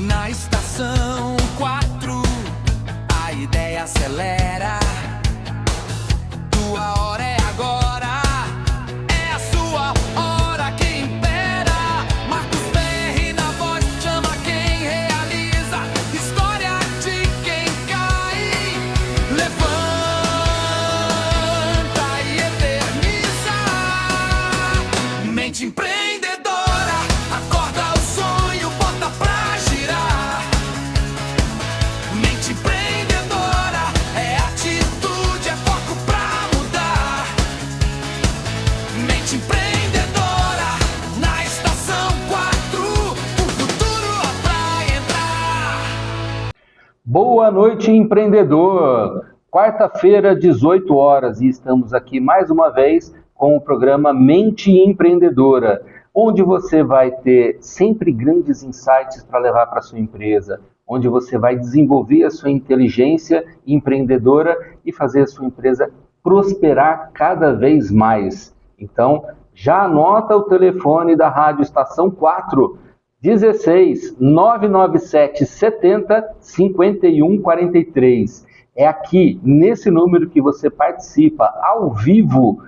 Na estação 4, a ideia acelera. Tua hora é agora, é a sua hora que impera. Marcos Perry na voz chama quem realiza. História de quem cai, levanta e eterniza. Mente empreendedora, acorda o sonho, bota pra girar. Mente empreendedora, é atitude, é foco pra mudar. Mente empreendedora, na estação 4, o futuro é pra entrar. Boa noite, empreendedor! Quarta-feira, 18 horas, e estamos aqui mais uma vez com o programa Mente Empreendedora, onde você vai ter sempre grandes insights para levar para a sua empresa, onde você vai desenvolver a sua inteligência empreendedora e fazer a sua empresa prosperar cada vez mais. Então, já anota o telefone da Rádio Estação 4, 16 997 70 51 43. É aqui, nesse número, que você participa ao vivo,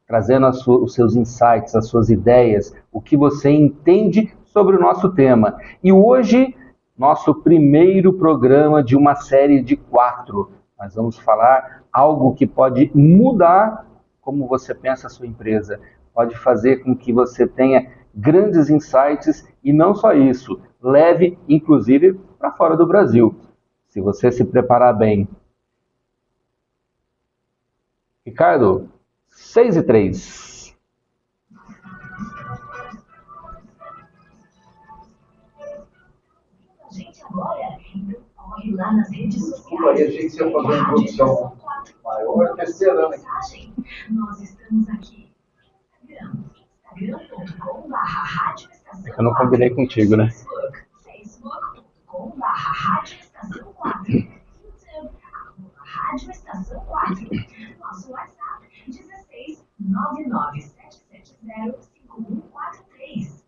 trazendo os seus insights, as suas ideias, o que você entende sobre o nosso tema. E hoje, nosso primeiro programa de uma série de 4. Nós vamos falar algo que pode mudar como você pensa a sua empresa, pode fazer com que você tenha grandes insights e não só isso, leve inclusive para fora do Brasil, se você se preparar bem. Ricardo, 6:03. Gente, agora, então, corre lá nas redes sociais. Aí achei que você ia fazer uma introdução maior, terceira, né? Nós estamos aqui. Instagram.com/Rádio Estação 4. Eu não combinei contigo, né? Facebook.com/Rádio Estação 4. YouTube, Rádio Estação 4. Nosso WhatsApp, 16 99770 5143.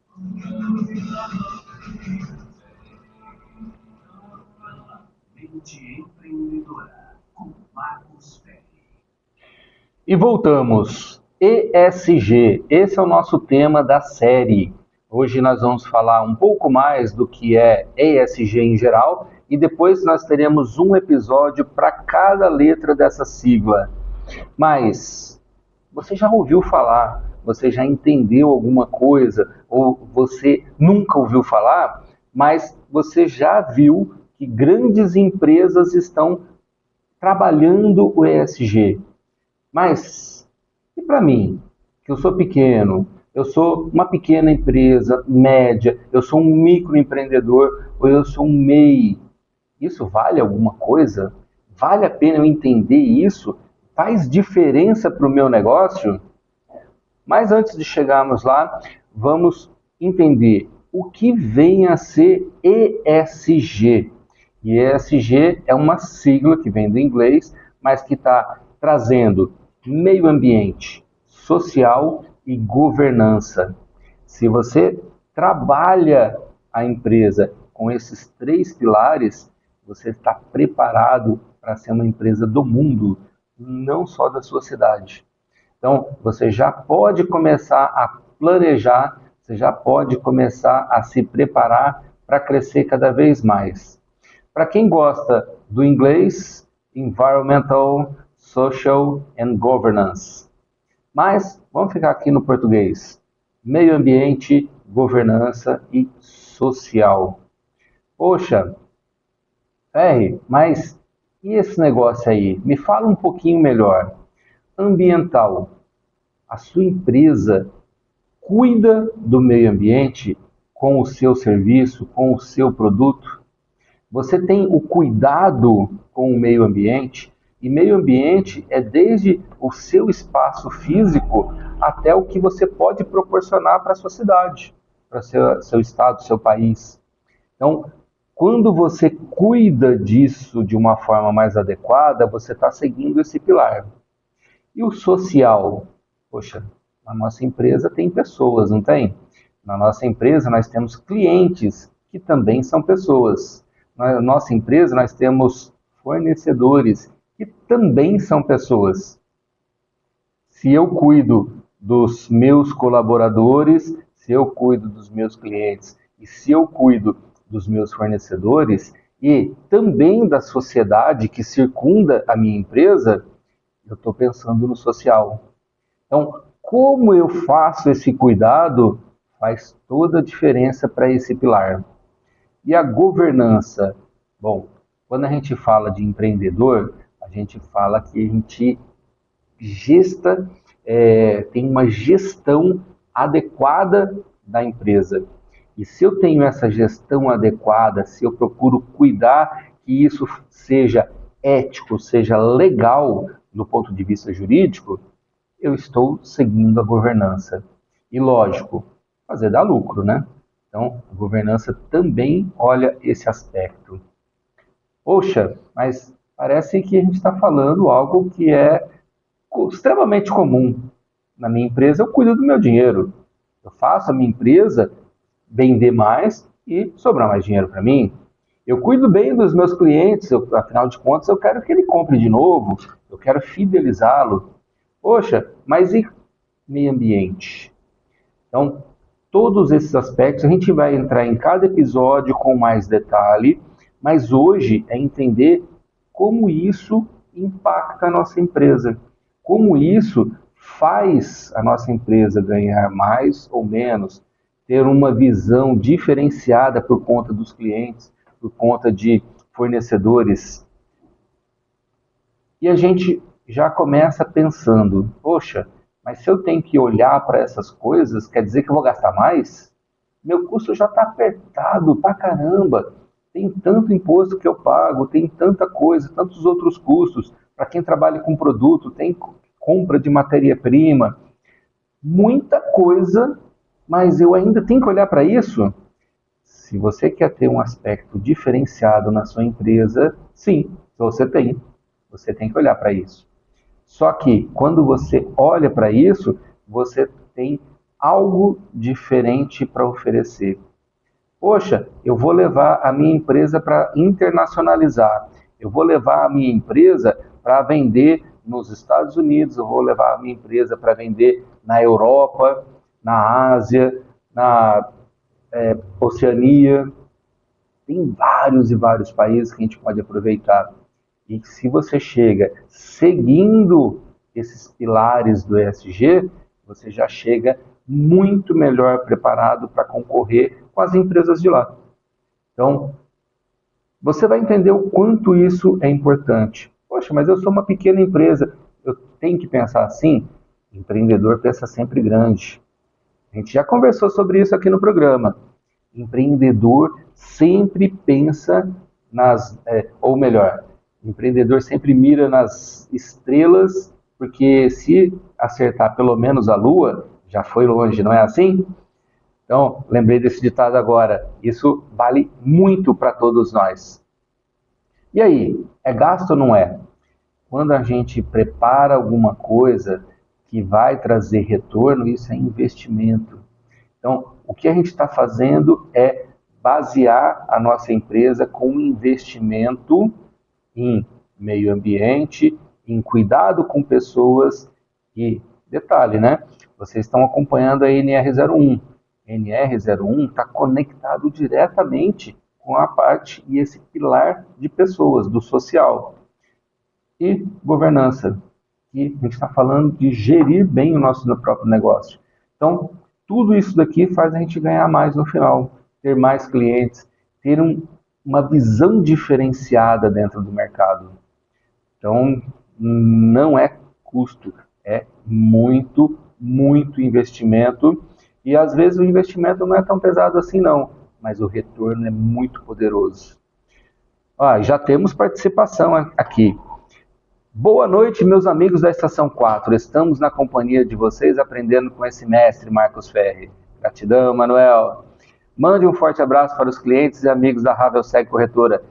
Mente empreendedora, com Marcos Perry. E voltamos. ESG, esse é o nosso tema da série. Hoje nós vamos falar um pouco mais do que é ESG em geral e depois nós teremos um episódio para cada letra dessa sigla. Mas você já ouviu falar? Você já entendeu alguma coisa? Ou você nunca ouviu falar? Mas você já viu que grandes empresas estão trabalhando o ESG. Mas, e para mim, que eu sou pequeno, eu sou uma pequena empresa, média, eu sou um microempreendedor, ou eu sou um MEI, isso vale alguma coisa? Vale a pena eu entender isso? Faz diferença para o meu negócio? Mas antes de chegarmos lá, vamos entender o que vem a ser ESG. E ESG é uma sigla que vem do inglês, mas que está trazendo meio ambiente, social e governança. Se você trabalha a empresa com esses 3 pilares, você está preparado para ser uma empresa do mundo, não só da sua cidade. Então, você já pode começar a planejar, você já pode começar a se preparar para crescer cada vez mais. Para quem gosta do inglês, Environmental, Social and Governance. Mas vamos ficar aqui no português. Meio ambiente, governança e social. Poxa, mas e esse negócio aí? Me fala um pouquinho melhor. Ambiental. A sua empresa cuida do meio ambiente com o seu serviço, com o seu produto? Você tem o cuidado com o meio ambiente? E meio ambiente é desde o seu espaço físico até o que você pode proporcionar para a sua cidade, para seu estado, seu país. Então, quando você cuida disso de uma forma mais adequada, você está seguindo esse pilar. E o social? Poxa, na nossa empresa tem pessoas, não tem? Na nossa empresa nós temos clientes que também são pessoas. Na nossa empresa, nós temos fornecedores, que também são pessoas. Se eu cuido dos meus colaboradores, se eu cuido dos meus clientes e se eu cuido dos meus fornecedores e também da sociedade que circunda a minha empresa, eu estou pensando no social. Então, como eu faço esse cuidado faz toda a diferença para esse pilar. E a governança? Bom, quando a gente fala de empreendedor, a gente fala que a gente tem uma gestão adequada da empresa. E se eu tenho essa gestão adequada, se eu procuro cuidar que isso seja ético, seja legal do ponto de vista jurídico, eu estou seguindo a governança. E lógico, fazer dar lucro, né? Então, a governança também olha esse aspecto. Poxa, mas parece que a gente está falando algo que é extremamente comum. Na minha empresa, eu cuido do meu dinheiro. Eu faço a minha empresa vender mais e sobrar mais dinheiro para mim. Eu cuido bem dos meus clientes, afinal de contas, eu quero que ele compre de novo, eu quero fidelizá-lo. Poxa, mas e meio ambiente? Então, todos esses aspectos a gente vai entrar em cada episódio com mais detalhe, mas hoje é entender como isso impacta a nossa empresa, como isso faz a nossa empresa ganhar mais ou menos, ter uma visão diferenciada por conta dos clientes, por conta de fornecedores. E a gente já começa pensando, poxa, mas se eu tenho que olhar para essas coisas, quer dizer que eu vou gastar mais? Meu custo já está apertado pra caramba. Tem tanto imposto que eu pago, tem tanta coisa, tantos outros custos. Para quem trabalha com produto, tem compra de matéria-prima. Muita coisa, mas eu ainda tenho que olhar para isso? Se você quer ter um aspecto diferenciado na sua empresa, sim, você tem que olhar para isso. Só que quando você olha para isso, você tem algo diferente para oferecer. Poxa, eu vou levar a minha empresa para internacionalizar. Eu vou levar a minha empresa para vender nos Estados Unidos, eu vou levar a minha empresa para vender na Europa, na Ásia, na Oceania. Tem vários e vários países que a gente pode aproveitar. E se você chega seguindo esses pilares do ESG, você já chega muito melhor preparado para concorrer com as empresas de lá. Então, você vai entender o quanto isso é importante. Poxa, mas eu sou uma pequena empresa, eu tenho que pensar assim? O empreendedor pensa sempre grande. A gente já conversou sobre isso aqui no programa. Empreendedor sempre pensa ou melhor, o empreendedor sempre mira nas estrelas, porque se acertar pelo menos a lua, já foi longe, não é assim? Então, lembrei desse ditado agora. Isso vale muito para todos nós. E aí, é gasto ou não é? Quando a gente prepara alguma coisa que vai trazer retorno, isso é investimento. Então, o que a gente está fazendo é basear a nossa empresa com um investimento em meio ambiente, em cuidado com pessoas e, detalhe, né? Vocês estão acompanhando a NR01. NR01 está conectado diretamente com a parte e esse pilar de pessoas, do social. E governança, que a gente está falando de gerir bem o nosso próprio negócio. Então, tudo isso daqui faz a gente ganhar mais no final, ter mais clientes, ter uma visão diferenciada dentro do mercado. Então, não é custo, é muito, muito investimento. E às vezes o investimento não é tão pesado assim não, mas o retorno é muito poderoso. Já temos participação aqui. Boa noite, meus amigos da Estação 4. Estamos na companhia de vocês, aprendendo com esse mestre, Marcos Ferri. Gratidão, Manuel. Mande um forte abraço para os clientes e amigos da Ravelseg Corretora.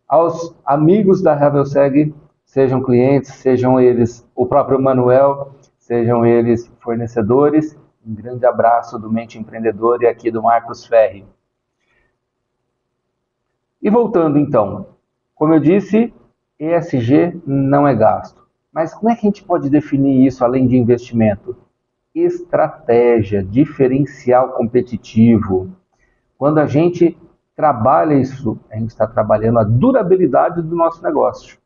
Aos amigos da Ravelseg, sejam clientes, sejam eles o próprio Manuel, sejam eles fornecedores. Um grande abraço do Mente Empreendedor e aqui do Marcos Ferri. E voltando então, como eu disse, ESG não é gasto. Mas como é que a gente pode definir isso além de investimento? Estratégia, diferencial competitivo. Quando a gente trabalha isso, a gente está trabalhando a durabilidade do nosso negócio.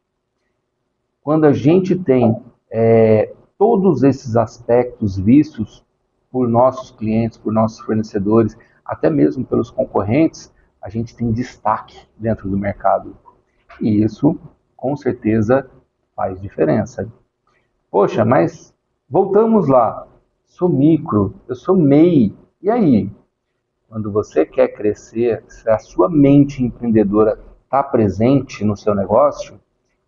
Quando a gente tem todos esses aspectos vistos por nossos clientes, por nossos fornecedores, até mesmo pelos concorrentes, a gente tem destaque dentro do mercado. E isso, com certeza, faz diferença. Poxa, mas voltamos lá. Sou micro, eu sou MEI. E aí? Quando você quer crescer, se a sua mente empreendedora está presente no seu negócio,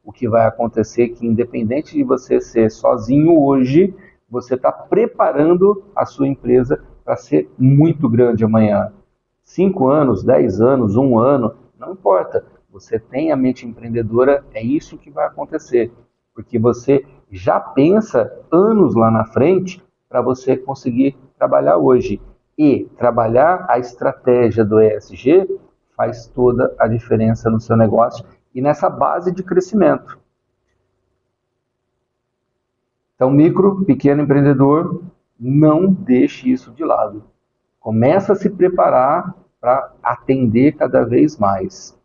o que vai acontecer é que, independente de você ser sozinho hoje, você está preparando a sua empresa para ser muito grande amanhã. 5 anos, 10 anos, 1 ano, não importa. Você tem a mente empreendedora, é isso que vai acontecer. Porque você já pensa anos lá na frente para você conseguir trabalhar hoje. E trabalhar a estratégia do ESG faz toda a diferença no seu negócio e nessa base de crescimento. Então, micro, pequeno empreendedor, não deixe isso de lado. Começa a se preparar para atender cada vez mais.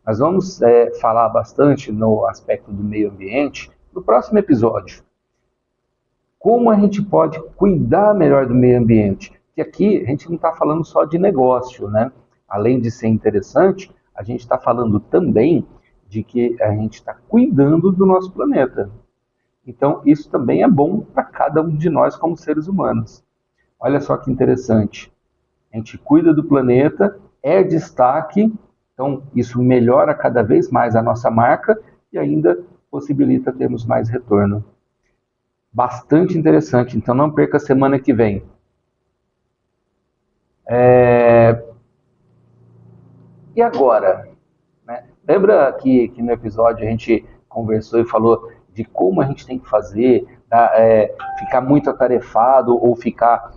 Nós vamos falar bastante no aspecto do meio ambiente no próximo episódio. Como a gente pode cuidar melhor do meio ambiente? Que aqui a gente não está falando só de negócio, né? Além de ser interessante, a gente está falando também de que a gente está cuidando do nosso planeta. Então, isso também é bom para cada um de nós como seres humanos. Olha só que interessante. A gente cuida do planeta, é destaque, então isso melhora cada vez mais a nossa marca e ainda possibilita termos mais retorno. Bastante interessante, então não perca a semana que vem. E agora? Né? Lembra que no episódio a gente conversou e falou de como a gente tem que fazer, ficar muito atarefado ou ficar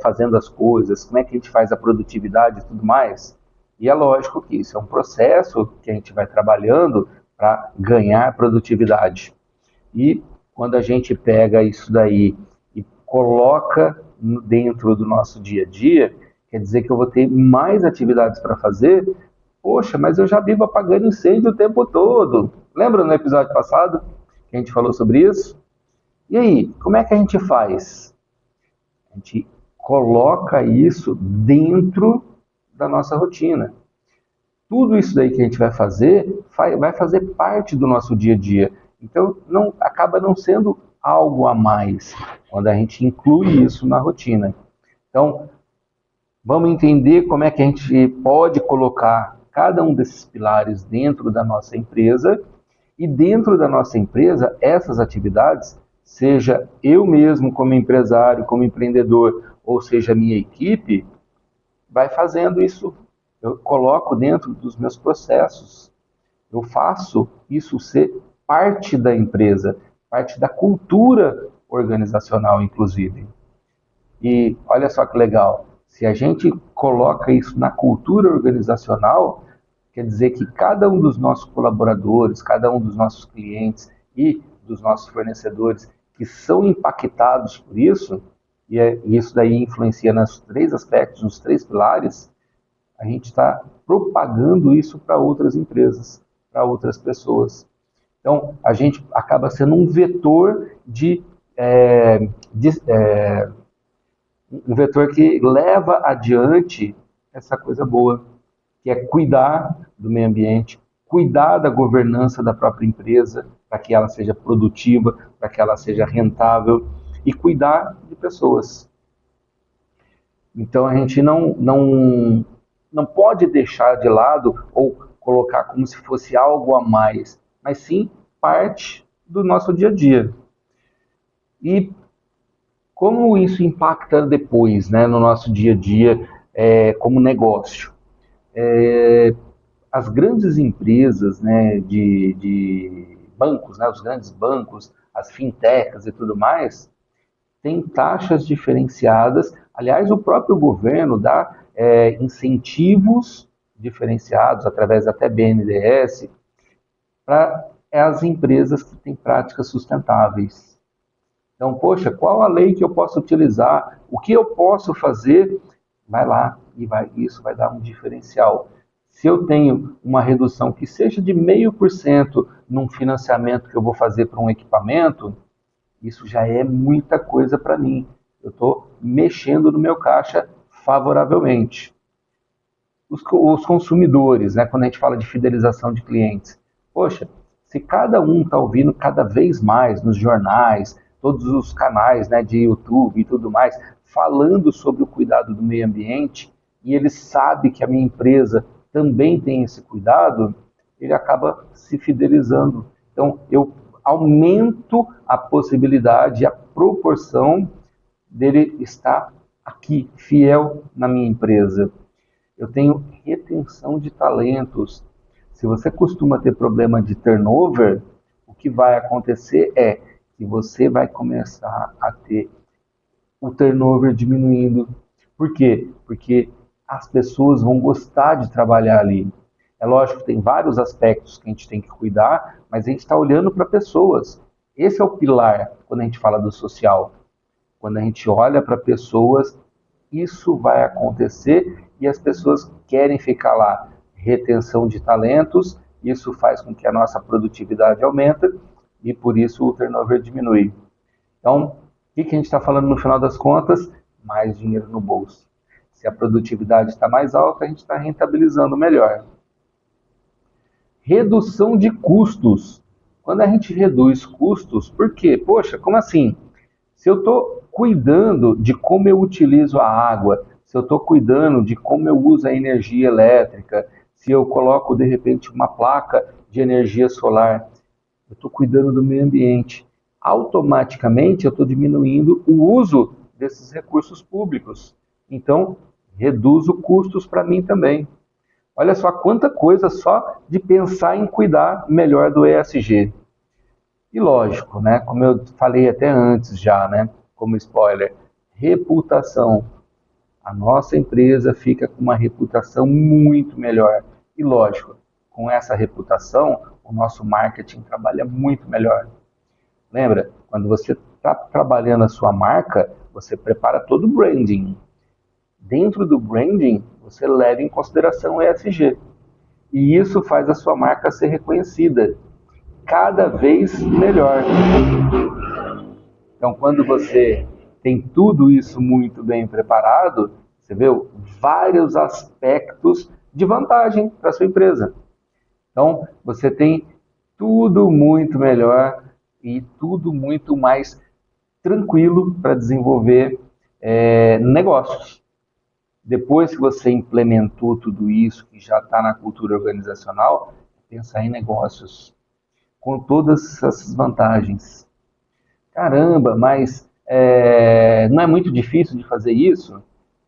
fazendo as coisas, como é que a gente faz a produtividade e tudo mais? E é lógico que isso é um processo que a gente vai trabalhando para ganhar produtividade. E quando a gente pega isso daí e coloca dentro do nosso dia a dia, quer dizer que eu vou ter mais atividades para fazer. Poxa, mas eu já vivo apagando incêndio o tempo todo. Lembra no episódio passado que a gente falou sobre isso? E aí, como é que a gente faz? A gente coloca isso dentro da nossa rotina. Tudo isso daí que a gente vai fazer parte do nosso dia a dia. Então, acaba não sendo algo a mais quando a gente inclui isso na rotina. Então, vamos entender como é que a gente pode colocar cada um desses pilares dentro da nossa empresa e dentro da nossa empresa, essas atividades, seja eu mesmo como empresário, como empreendedor, ou seja a minha equipe, vai fazendo isso. Eu coloco dentro dos meus processos. Eu faço isso ser parte da empresa, parte da cultura organizacional, inclusive. E olha só que legal, se a gente coloca isso na cultura organizacional, quer dizer que cada um dos nossos colaboradores, cada um dos nossos clientes e dos nossos fornecedores que são impactados por isso, e isso daí influencia nos 3 aspectos, nos 3 pilares, a gente está propagando isso para outras empresas, para outras pessoas. Então, a gente acaba sendo um vetor um vetor que leva adiante essa coisa boa, que é cuidar do meio ambiente, cuidar da governança da própria empresa, para que ela seja produtiva, para que ela seja rentável, e cuidar de pessoas. Então, a gente não pode deixar de lado ou colocar como se fosse algo a mais, mas sim parte do nosso dia a dia. E como isso impacta depois, né, no nosso dia a dia como negócio? As grandes empresas, né, de bancos, né, os grandes bancos, as fintechs e tudo mais, têm taxas diferenciadas. Aliás, o próprio governo dá incentivos diferenciados, através até BNDES, para as empresas que têm práticas sustentáveis. Então, poxa, qual a lei que eu posso utilizar? O que eu posso fazer? Vai lá e isso vai dar um diferencial. Se eu tenho uma redução que seja de 0,5% num financiamento que eu vou fazer para um equipamento, isso já é muita coisa para mim. Eu estou mexendo no meu caixa favoravelmente. Os consumidores, né, quando a gente fala de fidelização de clientes, poxa, se cada um está ouvindo cada vez mais nos jornais, todos os canais, né, de YouTube e tudo mais, falando sobre o cuidado do meio ambiente, e ele sabe que a minha empresa também tem esse cuidado, ele acaba se fidelizando. Então, eu aumento a possibilidade, a proporção dele estar aqui, fiel na minha empresa. Eu tenho retenção de talentos. Se você costuma ter problema de turnover, o que vai acontecer é que você vai começar a ter o turnover diminuindo. Por quê? Porque as pessoas vão gostar de trabalhar ali. É lógico que tem vários aspectos que a gente tem que cuidar, mas a gente está olhando para pessoas. Esse é o pilar quando a gente fala do social. Quando a gente olha para pessoas, isso vai acontecer e as pessoas querem ficar lá. Retenção de talentos, isso faz com que a nossa produtividade aumente e por isso o turnover diminui. Então, o que a gente está falando no final das contas? Mais dinheiro no bolso. Se a produtividade está mais alta, a gente está rentabilizando melhor. Redução de custos. Quando a gente reduz custos, por quê? Poxa, como assim? Se eu estou cuidando de como eu utilizo a água, se eu estou cuidando de como eu uso a energia elétrica, se eu coloco, de repente, uma placa de energia solar, eu estou cuidando do meio ambiente. Automaticamente, eu estou diminuindo o uso desses recursos públicos. Então, reduzo custos para mim também. Olha só quanta coisa só de pensar em cuidar melhor do ESG. E lógico, né, como eu falei até antes já, né, como spoiler, reputação. A nossa empresa fica com uma reputação muito melhor. E lógico, com essa reputação, o nosso marketing trabalha muito melhor. Lembra? Quando você está trabalhando a sua marca, você prepara todo o branding. Dentro do branding, você leva em consideração o ESG. E isso faz a sua marca ser reconhecida cada vez melhor. Então, quando você tem tudo isso muito bem preparado, você vê vários aspectos de vantagem para a sua empresa. Então, você tem tudo muito melhor e tudo muito mais tranquilo para desenvolver negócios. Depois que você implementou tudo isso, que já está na cultura organizacional, pensar em negócios com todas essas vantagens. Caramba, mas não é muito difícil de fazer isso?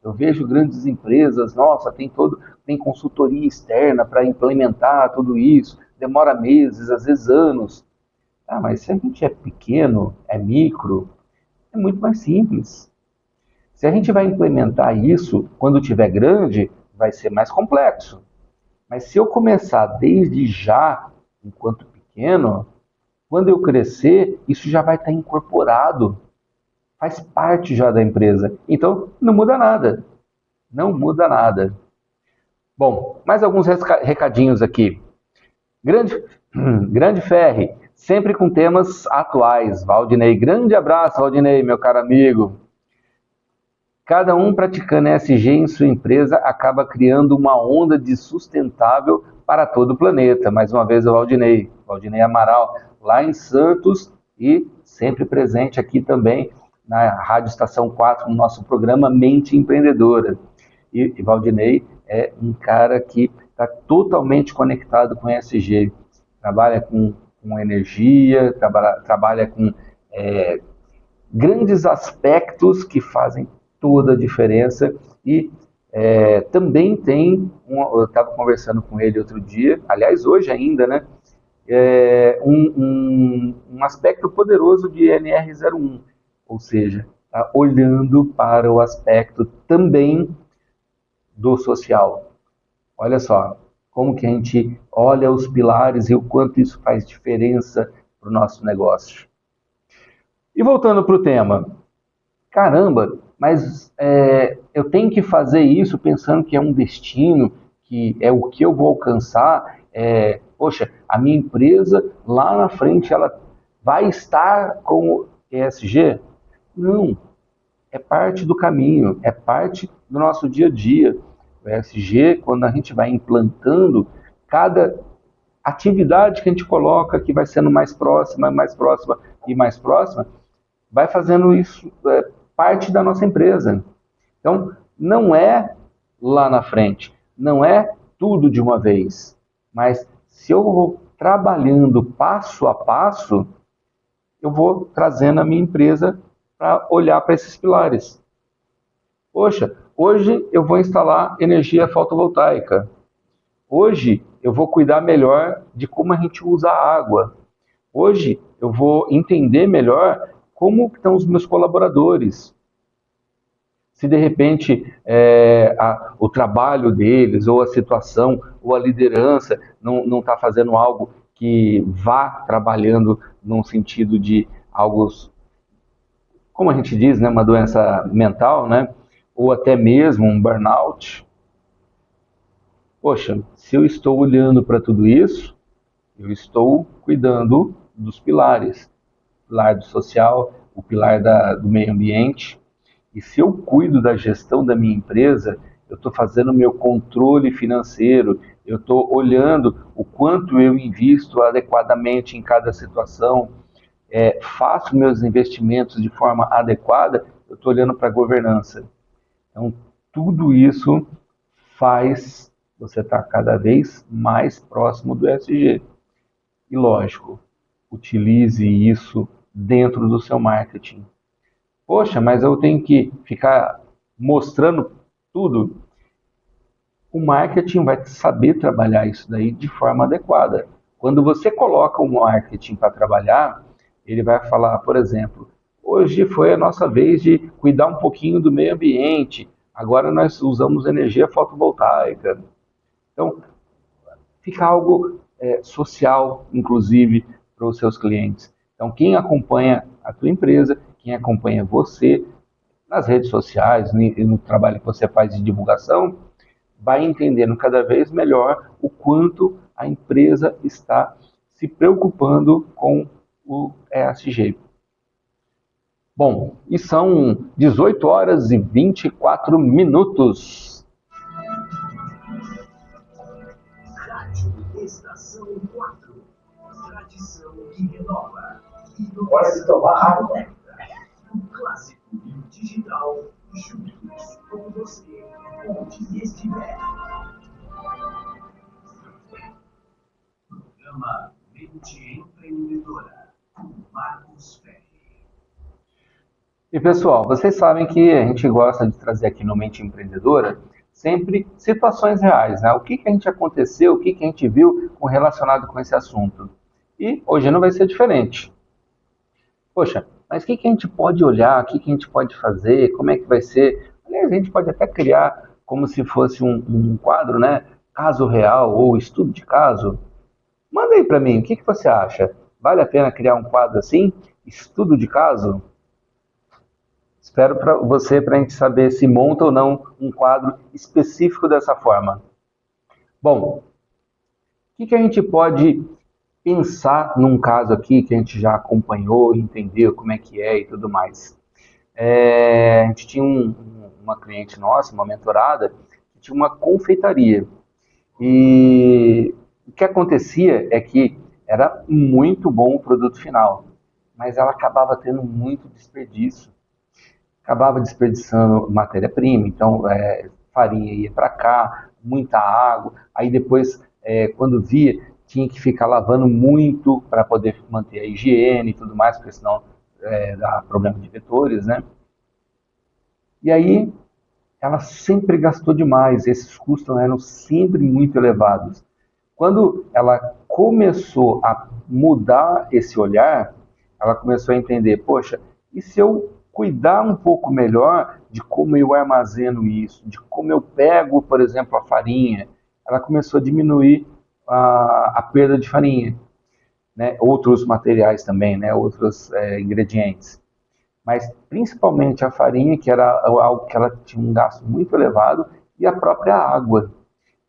Eu vejo grandes empresas, nossa, tem consultoria externa para implementar tudo isso, demora meses, às vezes anos. Ah, mas se a gente é pequeno, é micro, é muito mais simples. Se a gente vai implementar isso, quando tiver grande, vai ser mais complexo. Mas se eu começar desde já, enquanto pequeno, quando eu crescer, isso já vai estar incorporado. Faz parte já da empresa. Então, não muda nada. Não muda nada. Bom, mais alguns recadinhos aqui. Grande Ferri, sempre com temas atuais. Valdinei, grande abraço, Valdinei, meu caro amigo. Cada um praticando ESG em sua empresa acaba criando uma onda de sustentável para todo o planeta. Mais uma vez o Valdinei Amaral, lá em Santos e sempre presente aqui também na Rádio Estação 4, no nosso programa Mente Empreendedora. E Valdinei é um cara que está totalmente conectado com ESG, trabalha com energia, trabalha com grandes aspectos que fazem toda a diferença e também tem, eu estava conversando com ele outro dia, aliás hoje ainda, né, um aspecto poderoso de NR01, ou seja, tá olhando para o aspecto também do social. Olha só, como que a gente olha os pilares e o quanto isso faz diferença para o nosso negócio. E voltando para o tema, caramba, mas eu tenho que fazer isso pensando que é um destino, que é o que eu vou alcançar. Poxa, a minha empresa lá na frente ela vai estar com ESG? Não, é parte do caminho, é parte do nosso dia a dia. O ESG, quando a gente vai implantando, cada atividade que a gente coloca, que vai sendo mais próxima e mais próxima, vai fazendo isso parte da nossa empresa. Então, não é lá na frente, não é tudo de uma vez, mas se eu vou trabalhando passo a passo, eu vou trazendo a minha empresa para olhar para esses pilares. Poxa, hoje eu vou instalar energia fotovoltaica. Hoje eu vou cuidar melhor de como a gente usa a água. Hoje eu vou entender melhor como estão os meus colaboradores. Se de repente o trabalho deles, ou a situação, ou a liderança não está fazendo algo que vá trabalhando num sentido de algo, como a gente diz, né, uma doença mental, né, ou até mesmo um burnout. Poxa, se eu estou olhando para tudo isso, eu estou cuidando dos pilares. O pilar do social, o pilar do meio ambiente. E se eu cuido da gestão da minha empresa, eu estou fazendo o meu controle financeiro, eu estou olhando o quanto eu invisto adequadamente em cada situação, faço meus investimentos de forma adequada, eu estou olhando para a governança. Então, tudo isso faz você estar cada vez mais próximo do ESG. E lógico, utilize isso dentro do seu marketing. Poxa, mas eu tenho que ficar mostrando tudo. O marketing vai saber trabalhar isso daí de forma adequada. Quando você coloca o marketing para trabalhar, ele vai falar, por exemplo, hoje foi a nossa vez de cuidar um pouquinho do meio ambiente, agora nós usamos energia fotovoltaica. Então, fica algo social, inclusive, para os seus clientes. Então, quem acompanha a tua empresa, quem acompanha você nas redes sociais e no trabalho que você faz de divulgação, vai entendendo cada vez melhor o quanto a empresa está se preocupando com o ESG. Bom, e são 18 horas e 24 minutos. Rádio Estação 4. Tradição que renova. Hora de tomar água. O clássico e o digital juntos com você, onde estiver. Programa Mente Empreendedora, com Marcos Ferri. E pessoal, vocês sabem que a gente gosta de trazer aqui no Mente Empreendedora sempre situações reais, né? O que a gente aconteceu, o que a gente viu relacionado com esse assunto. E hoje não vai ser diferente. Poxa, mas o que a gente pode olhar, o que a gente pode fazer, como é que vai ser? Aliás, a gente pode até criar como se fosse um quadro, né? Caso real ou estudo de caso. Manda aí para mim, o que você acha? Vale a pena criar um quadro assim? Estudo de caso? Espero para a gente saber se monta ou não um quadro específico dessa forma. Bom, o que a gente pode pensar num caso aqui que a gente já acompanhou, entendeu como é que é e tudo mais? A gente tinha uma cliente nossa, uma mentorada, que tinha uma confeitaria. E o que acontecia é que era muito bom o produto final, mas ela acabava tendo muito desperdício. Acabava desperdiçando matéria-prima, então farinha ia para cá, muita água, aí depois, quando via, tinha que ficar lavando muito para poder manter a higiene e tudo mais, porque senão dá problema de vetores, né? E aí, ela sempre gastou demais, esses custos eram sempre muito elevados. Quando ela começou a mudar esse olhar, ela começou a entender, poxa, e se eu cuidar um pouco melhor de como eu armazeno isso, de como eu pego, por exemplo, a farinha? ela começou a diminuir a perda de farinha, né? Outros materiais também, né? Outros ingredientes. Mas principalmente a farinha, que era algo que ela tinha um gasto muito elevado, e a própria água.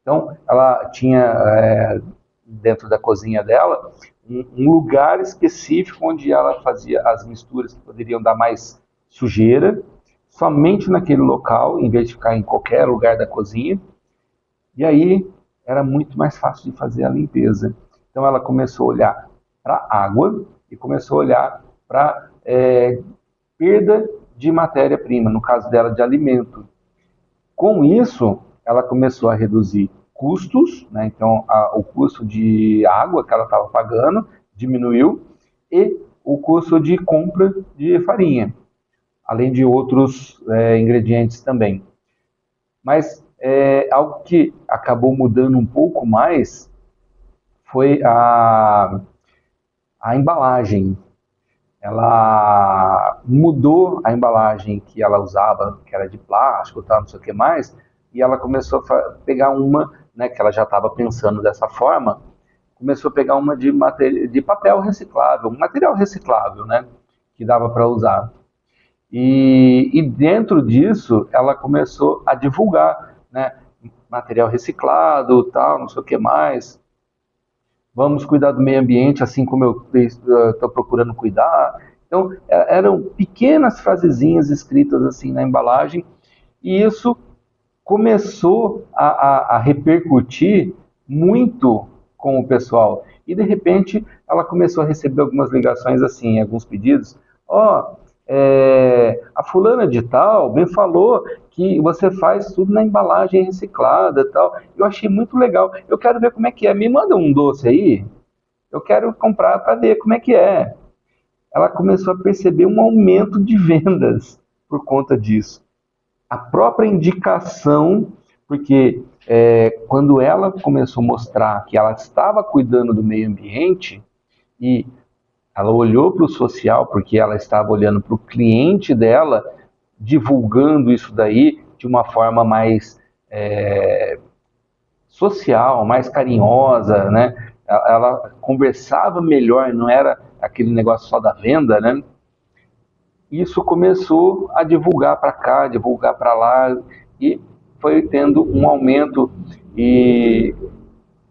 Então, ela tinha dentro da cozinha dela um lugar específico onde ela fazia as misturas que poderiam dar mais sujeira, somente naquele local, em vez de ficar em qualquer lugar da cozinha. E aí era muito mais fácil de fazer a limpeza. Então ela começou a olhar para a água e começou a olhar para perda de matéria-prima, no caso dela de alimento. Com isso, ela começou a reduzir custos, né? Então o custo de água que ela estava pagando diminuiu e o custo de compra de farinha, além de outros ingredientes também. Mas algo que acabou mudando um pouco mais foi a embalagem. Ela mudou a embalagem que ela usava, que era de plástico, tal, não sei o que mais, e ela começou a pegar uma, né, que ela já estava pensando dessa forma, começou a pegar uma de papel reciclável, um material reciclável, né, que dava para usar. E dentro disso, ela começou a divulgar, né, material reciclado, tal, não sei o que mais. Vamos cuidar do meio ambiente assim como eu estou procurando cuidar. Então, eram pequenas frasezinhas escritas assim na embalagem, e isso começou a repercutir muito com o pessoal. E, de repente, ela começou a receber algumas ligações assim, alguns pedidos. A fulana de tal me falou que você faz tudo na embalagem reciclada e tal. Eu achei muito legal. Eu quero ver como é que é. Me manda um doce aí. Eu quero comprar para ver como é que é. Ela começou a perceber um aumento de vendas por conta disso. A própria indicação, porque quando ela começou a mostrar que ela estava cuidando do meio ambiente e ela olhou para o social, porque ela estava olhando para o cliente dela, divulgando isso daí de uma forma mais social, mais carinhosa, né? Ela conversava melhor, não era aquele negócio só da venda, né? Isso começou a divulgar para cá, divulgar para lá, e foi tendo um aumento, e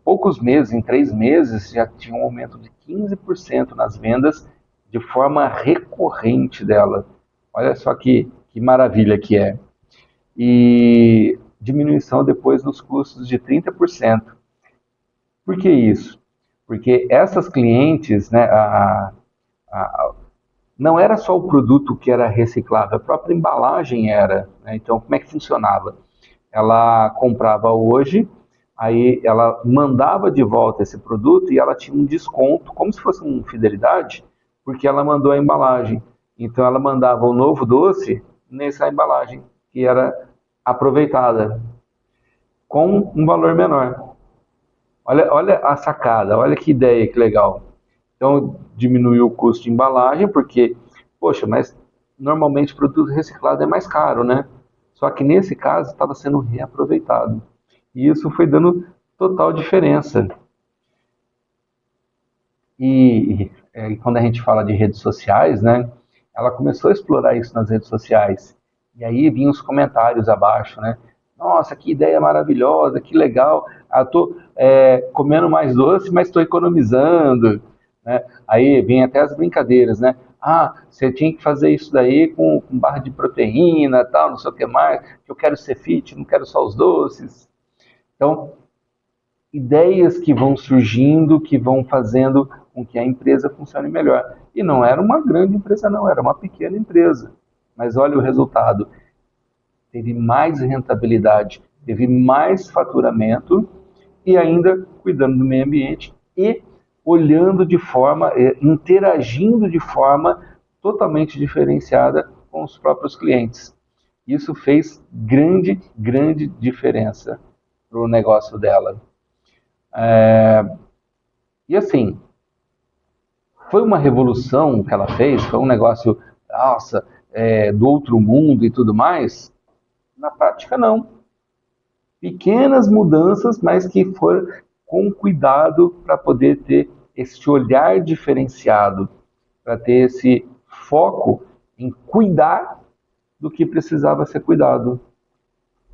poucos meses, em 3 meses, já tinha um aumento de 15% nas vendas de forma recorrente dela. Olha só que maravilha que é. E diminuição depois nos custos de 30%. Por que isso? Porque essas clientes, né, não era só o produto que era reciclável, a própria embalagem era, né? Então, como é que funcionava? Ela comprava hoje, aí ela mandava de volta esse produto e ela tinha um desconto, como se fosse uma fidelidade, porque ela mandou a embalagem. Então ela mandava o novo doce nessa embalagem, que era aproveitada, com um valor menor. Olha a sacada, olha que ideia, que legal. Então diminuiu o custo de embalagem, porque, poxa, mas normalmente produto reciclado é mais caro, né? Só que nesse caso estava sendo reaproveitado. E isso foi dando total diferença. E quando a gente fala de redes sociais, né, ela começou a explorar isso nas redes sociais. E aí vinham os comentários abaixo, né? Nossa, que ideia maravilhosa, que legal. Estou comendo mais doce, mas estou economizando. Né? Aí vem até as brincadeiras, né? Você tinha que fazer isso daí com barra de proteína, tal, não sei o que mais. Eu quero ser fit, não quero só os doces. Então, ideias que vão surgindo, que vão fazendo com que a empresa funcione melhor. E não era uma grande empresa, não, era uma pequena empresa. Mas olha o resultado. Teve mais rentabilidade, teve mais faturamento e ainda cuidando do meio ambiente e olhando de forma, interagindo de forma totalmente diferenciada com os próprios clientes. Isso fez grande diferença para o negócio dela. E assim, foi uma revolução que ela fez, foi um negócio, nossa, do outro mundo e tudo mais? Na prática, não. Pequenas mudanças, mas que foram com cuidado para poder ter esse olhar diferenciado, para ter esse foco em cuidar do que precisava ser cuidado.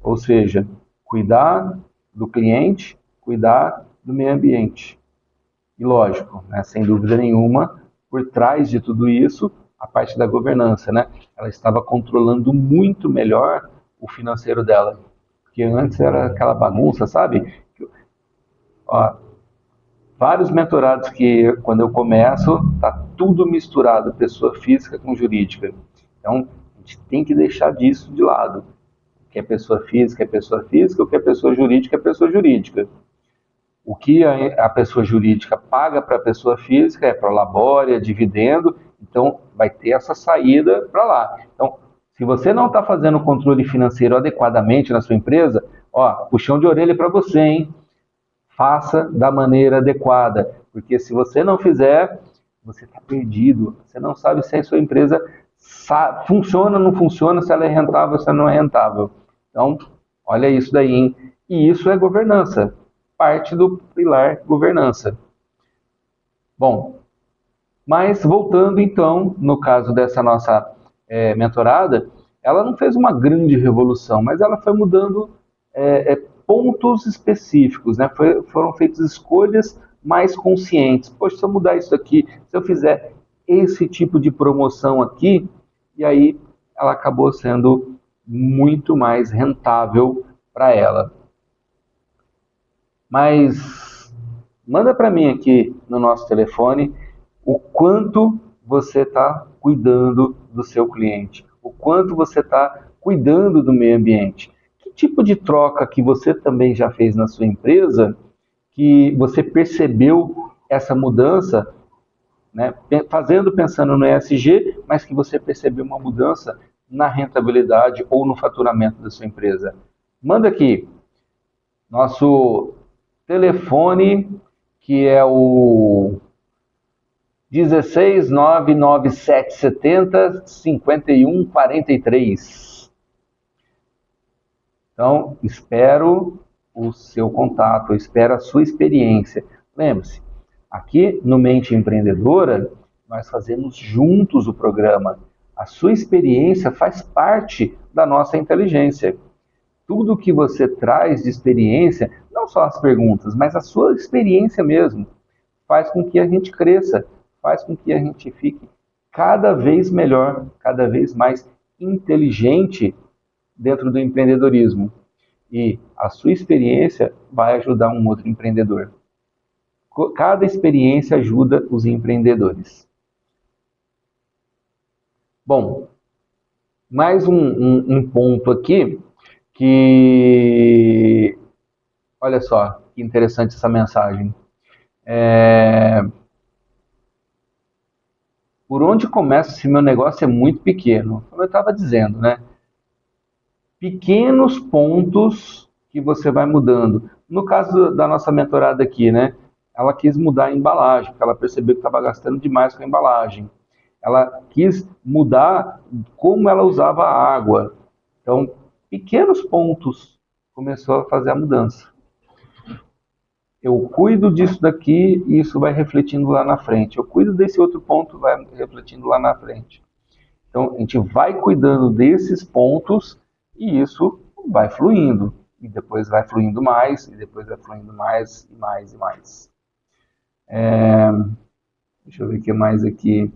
Ou seja, cuidar do cliente, cuidar do meio ambiente. E lógico, né, sem dúvida nenhuma, por trás de tudo isso, a parte da governança, né? Ela estava controlando muito melhor o financeiro dela. Porque antes era aquela bagunça, sabe? Ó, vários mentorados que, quando eu começo, tá tudo misturado, pessoa física com jurídica. Então, a gente tem que deixar disso de lado. O que é pessoa física é pessoa física, o que é pessoa jurídica é pessoa jurídica. O que a pessoa jurídica paga para a pessoa física é prolabore, é dividendo, então vai ter essa saída para lá. Então, se você não está fazendo o controle financeiro adequadamente na sua empresa, ó, puxão de orelha para você, hein? Faça da maneira adequada, porque se você não fizer, você está perdido. Você não sabe se a sua empresa funciona ou não funciona, se ela é rentável ou se ela não é rentável. Então, olha isso daí, hein? E isso é governança, parte do pilar governança. Bom, mas voltando então, no caso dessa nossa mentorada, ela não fez uma grande revolução, mas ela foi mudando pontos específicos, né? Foram feitas escolhas mais conscientes. Poxa, se eu mudar isso aqui, se eu fizer esse tipo de promoção aqui, e aí ela acabou sendo muito mais rentável para ela. Mas manda para mim aqui no nosso telefone o quanto você está cuidando do seu cliente, o quanto você está cuidando do meio ambiente. Que tipo de troca que você também já fez na sua empresa, que você percebeu essa mudança, né, pensando no ESG, mas que você percebeu uma mudança na rentabilidade ou no faturamento da sua empresa? Manda aqui. Nosso telefone, que é o 16 99770 5143. Então, espero o seu contato, eu espero a sua experiência. Lembre-se, aqui no Mente Empreendedora, nós fazemos juntos o programa. A sua experiência faz parte da nossa inteligência. Tudo que você traz de experiência, não só as perguntas, mas a sua experiência mesmo, faz com que a gente cresça, faz com que a gente fique cada vez melhor, cada vez mais inteligente dentro do empreendedorismo. E a sua experiência vai ajudar um outro empreendedor. Cada experiência ajuda os empreendedores. Bom, mais um ponto aqui que... Olha só, que interessante essa mensagem. Por onde começa se meu negócio é muito pequeno? Como eu estava dizendo, né? Pequenos pontos que você vai mudando. No caso da nossa mentorada aqui, né? Ela quis mudar a embalagem, porque ela percebeu que estava gastando demais com a embalagem. Ela quis mudar como ela usava a água. Então, pequenos pontos começou a fazer a mudança. Eu cuido disso daqui e isso vai refletindo lá na frente. Eu cuido desse outro ponto, vai refletindo lá na frente. Então, a gente vai cuidando desses pontos e isso vai fluindo. E depois vai fluindo mais, e depois vai fluindo mais, e mais, e mais. Deixa eu ver o que mais aqui.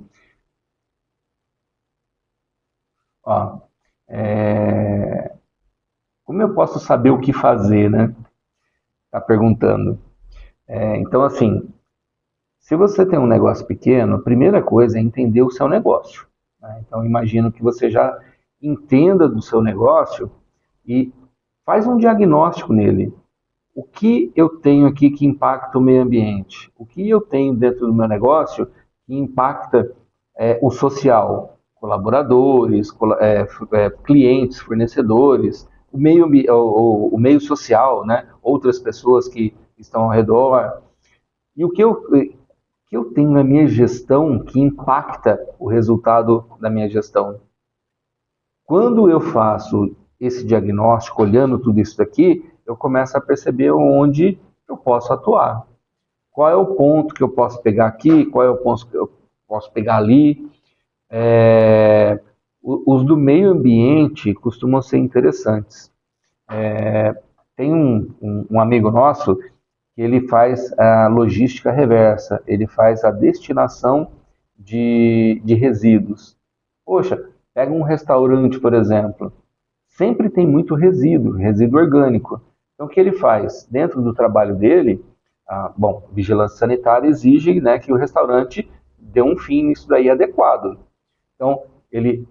Ó, como eu posso saber o que fazer, né? Tá perguntando. Então, assim, se você tem um negócio pequeno, a primeira coisa é entender o seu negócio, né? Então, imagino que você já entenda do seu negócio e faz um diagnóstico nele. O que eu tenho aqui que impacta o meio ambiente? O que eu tenho dentro do meu negócio que impacta o social? Colaboradores, clientes, fornecedores, o meio social, né? Outras pessoas que estão ao redor. E o que eu tenho na minha gestão que impacta o resultado da minha gestão? Quando eu faço esse diagnóstico, olhando tudo isso aqui, eu começo a perceber onde eu posso atuar. Qual é o ponto que eu posso pegar aqui, qual é o ponto que eu posso pegar ali. Os do meio ambiente costumam ser interessantes. Tem um amigo nosso que ele faz a logística reversa, ele faz a destinação de resíduos. Poxa, pega um restaurante, por exemplo, sempre tem muito resíduo orgânico. Então, o que ele faz? Dentro do trabalho dele, vigilância sanitária exige, né, que o restaurante dê um fim nisso daí adequado. Então, ele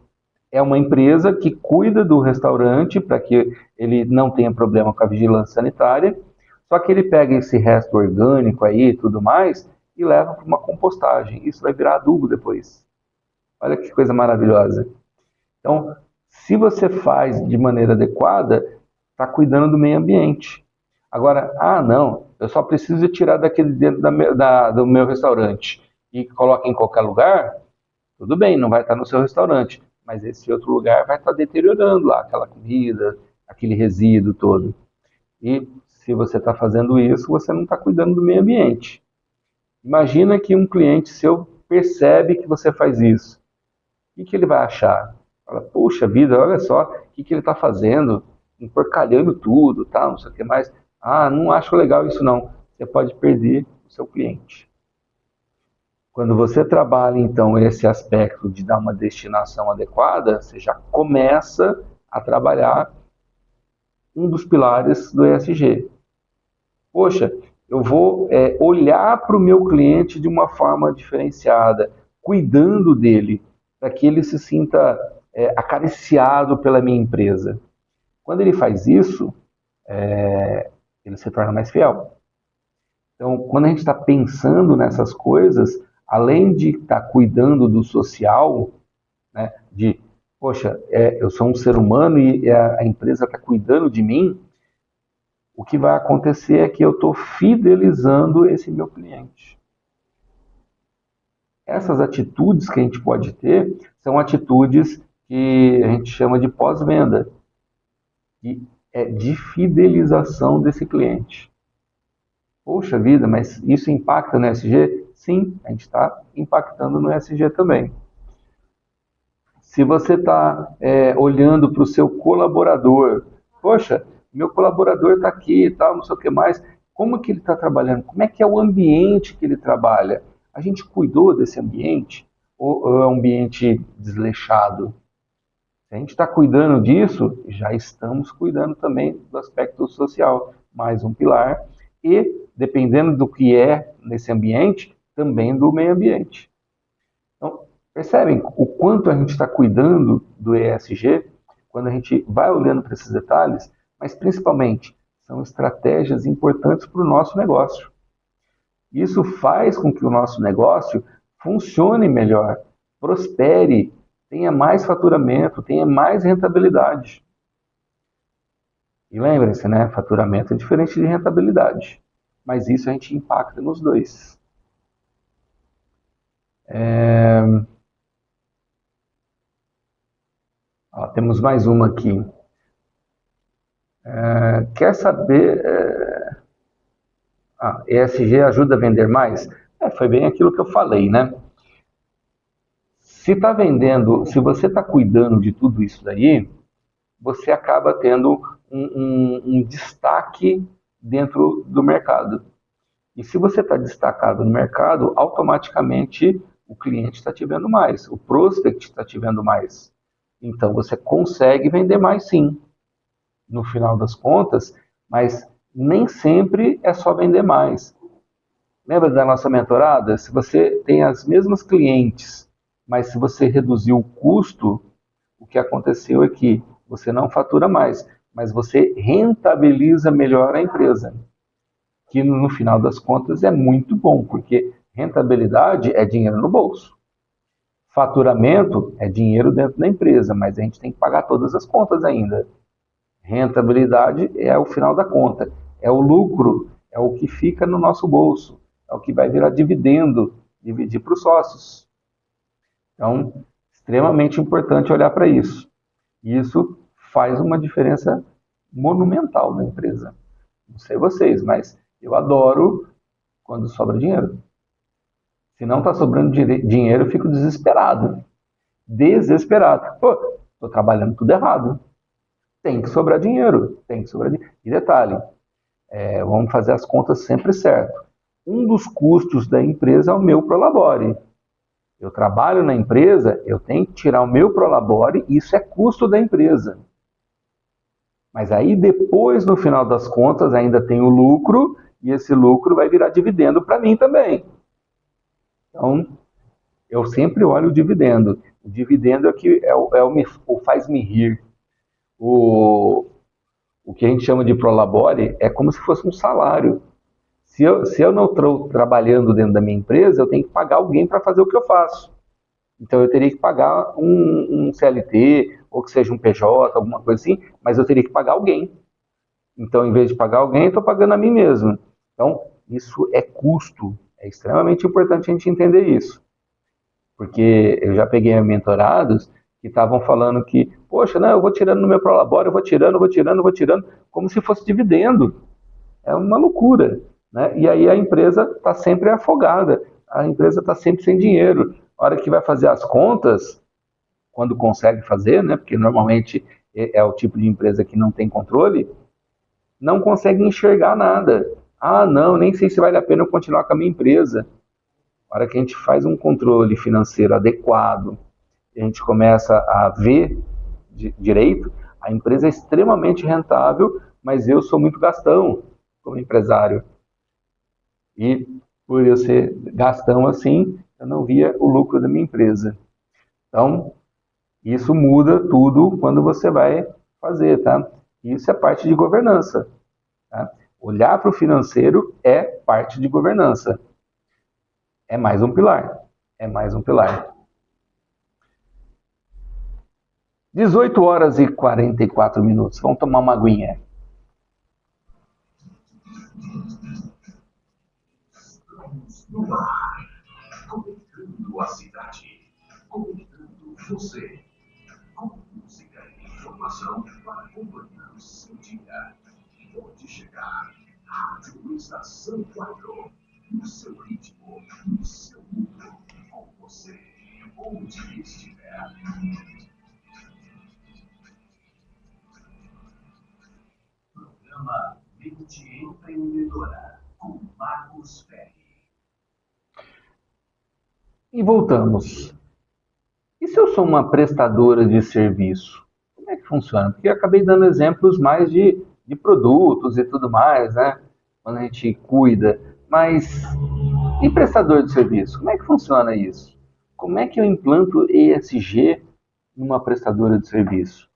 é uma empresa que cuida do restaurante para que ele não tenha problema com a vigilância sanitária, só que ele pega esse resto orgânico aí e tudo mais e leva para uma compostagem. Isso vai virar adubo depois. Olha que coisa maravilhosa. Então, se você faz de maneira adequada, está cuidando do meio ambiente. Agora, não, eu só preciso tirar daquele dentro do meu restaurante e coloca em qualquer lugar, tudo bem, não vai estar no seu restaurante, mas esse outro lugar vai estar deteriorando lá aquela comida, aquele resíduo todo. E se você está fazendo isso, você não está cuidando do meio ambiente. Imagina que um cliente seu percebe que você faz isso. O que ele vai achar? Fala, puxa vida, olha só o que ele está fazendo, emporcalhando tudo, não sei o que mais. Não acho legal isso não. Você pode perder o seu cliente. Quando você trabalha, então, esse aspecto de dar uma destinação adequada, você já começa a trabalhar um dos pilares do ESG. Poxa, eu vou olhar para o meu cliente de uma forma diferenciada, cuidando dele, para que ele se sinta acariciado pela minha empresa. Quando ele faz isso, ele se torna mais fiel. Então, quando a gente está pensando nessas coisas, além de estar cuidando do social, né, poxa, eu sou um ser humano e a empresa está cuidando de mim, o que vai acontecer é que eu estou fidelizando esse meu cliente. Essas atitudes que a gente pode ter são atitudes que a gente chama de pós-venda, que é de fidelização desse cliente. Poxa vida, mas isso impacta no ESG? Sim, a gente está impactando no ESG também. Se você está olhando para o seu colaborador, poxa, meu colaborador está aqui e tal, não sei o que mais, como que ele está trabalhando? Como é que é o ambiente que ele trabalha? A gente cuidou desse ambiente ou é um ambiente desleixado? Se a gente está cuidando disso, já estamos cuidando também do aspecto social, mais um pilar, e dependendo do que é nesse ambiente, também do meio ambiente. Então, percebem o quanto a gente está cuidando do ESG, quando a gente vai olhando para esses detalhes, mas principalmente são estratégias importantes para o nosso negócio. Isso faz com que o nosso negócio funcione melhor, prospere, tenha mais faturamento, tenha mais rentabilidade. E lembrem-se, né? Faturamento é diferente de rentabilidade, mas isso a gente impacta nos dois. Temos mais uma aqui. Quer saber... ESG ajuda a vender mais? Foi bem aquilo que eu falei, né? Se está vendendo, se você está cuidando de tudo isso daí, você acaba tendo um destaque dentro do mercado. E se você está destacado no mercado, automaticamente o cliente está te vendo mais, o prospect está te vendo mais. Então você consegue vender mais sim, no final das contas, mas nem sempre é só vender mais. Lembra da nossa mentorada? Se você tem as mesmas clientes, mas se você reduzir o custo, o que aconteceu é que você não fatura mais, mas você rentabiliza melhor a empresa. Que no final das contas é muito bom, porque rentabilidade é dinheiro no bolso. Faturamento é dinheiro dentro da empresa, mas a gente tem que pagar todas as contas ainda. Rentabilidade é o final da conta, é o lucro, é o que fica no nosso bolso, é o que vai virar dividendo, dividir para os sócios. Então, extremamente importante olhar para isso. E isso faz uma diferença monumental na empresa. Não sei vocês, mas eu adoro quando sobra dinheiro. Se não está sobrando dinheiro, eu fico desesperado. Desesperado. Pô, estou trabalhando tudo errado. Tem que sobrar dinheiro. Tem que sobrar dinheiro. E detalhe, vamos fazer as contas sempre certo. Um dos custos da empresa é o meu Prolabore. Eu trabalho na empresa, eu tenho que tirar o meu Prolabore, isso é custo da empresa. Mas aí depois, no final das contas, ainda tem o lucro, e esse lucro vai virar dividendo para mim também. Então, eu sempre olho o dividendo. O dividendo o faz-me rir. O que a gente chama de Prolabore é como se fosse um salário. Se eu não estou trabalhando dentro da minha empresa, eu tenho que pagar alguém para fazer o que eu faço. Então eu teria que pagar um CLT, ou que seja um PJ, alguma coisa assim, mas eu teria que pagar alguém. Então, em vez de pagar alguém, eu estou pagando a mim mesmo. Então, isso é custo. É extremamente importante a gente entender isso. Porque eu já peguei mentorados que estavam falando que, poxa, não, eu vou tirando no meu Prolabore, eu vou tirando, como se fosse dividendo. É uma loucura. Né? E aí a empresa está sempre afogada, a empresa está sempre sem dinheiro. A hora que vai fazer as contas, quando consegue fazer, né? Porque normalmente é o tipo de empresa que não tem controle, não consegue enxergar nada. Ah, não, nem sei se vale a pena eu continuar com a minha empresa. A hora que a gente faz um controle financeiro adequado, a gente começa a ver direito, a empresa é extremamente rentável, mas eu sou muito gastão como empresário. E por eu ser gastão assim, eu não via o lucro da minha empresa. Então, isso muda tudo quando você vai fazer, tá? Isso é parte de governança. Tá? Olhar para o financeiro é parte de governança. É mais um pilar. É mais um pilar. 18 horas e 44 minutos. Vamos tomar uma aguinha. No ar, conectando a cidade, conectando você, com música e informação para acompanhar o seu dia. Pode chegar, Rádio Estação 4, no seu ritmo, no seu mundo, com você, onde estiver. Programa Mente Empreendedora, com Marcos Ferri. E voltamos. E se eu sou uma prestadora de serviço? Como é que funciona? Porque eu acabei dando exemplos mais de produtos e tudo mais, né? Quando a gente cuida. Mas e prestador de serviço? Como é que funciona isso? Como é que eu implanto ESG numa prestadora de serviço?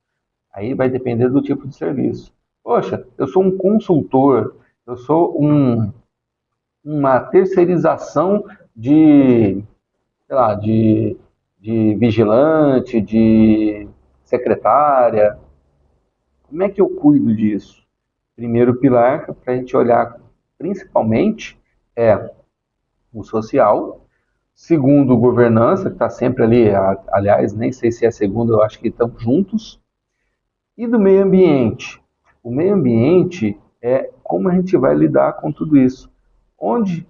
Aí vai depender do tipo de serviço. Poxa, eu sou um consultor, eu sou uma terceirização de, sei lá, de vigilante, de secretária. Como é que eu cuido disso? Primeiro pilar para a gente olhar principalmente é o social. Segundo, governança, que está sempre ali, aliás, nem sei se é segundo, eu acho que estão juntos. E do meio ambiente. O meio ambiente é como a gente vai lidar com tudo isso. Onde